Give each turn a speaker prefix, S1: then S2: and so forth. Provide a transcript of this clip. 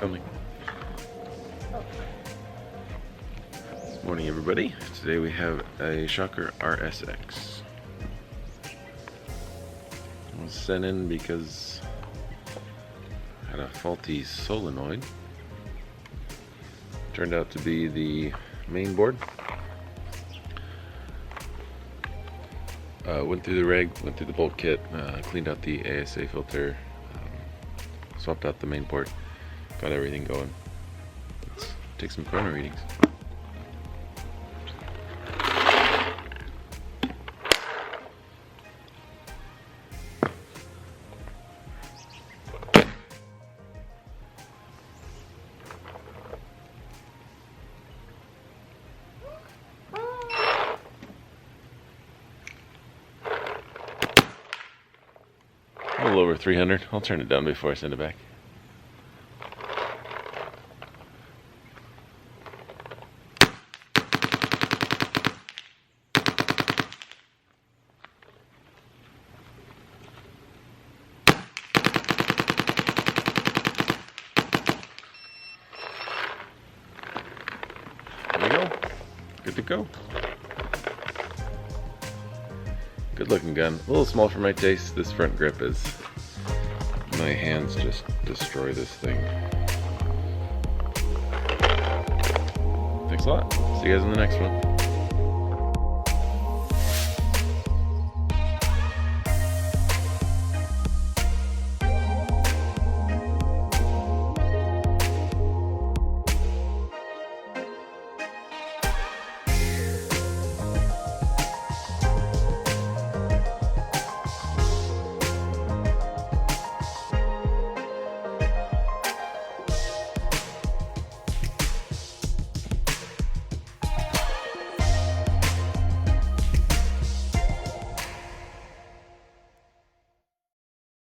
S1: Filming. Good morning, everybody. Today we have a Shocker RSX. I was sent in because I had a faulty solenoid. Turned out to be the main board. Went through the rig, went through the bolt kit, cleaned out the ASA filter, swapped out the main board, got everything going. Let's take some corona readings. A little over 300. I'll turn it down before I send it back. There we go. Good to go. Good looking gun. A little small for my taste. This front grip is... my hands just destroy this thing. Thanks a lot. See you guys in the next one.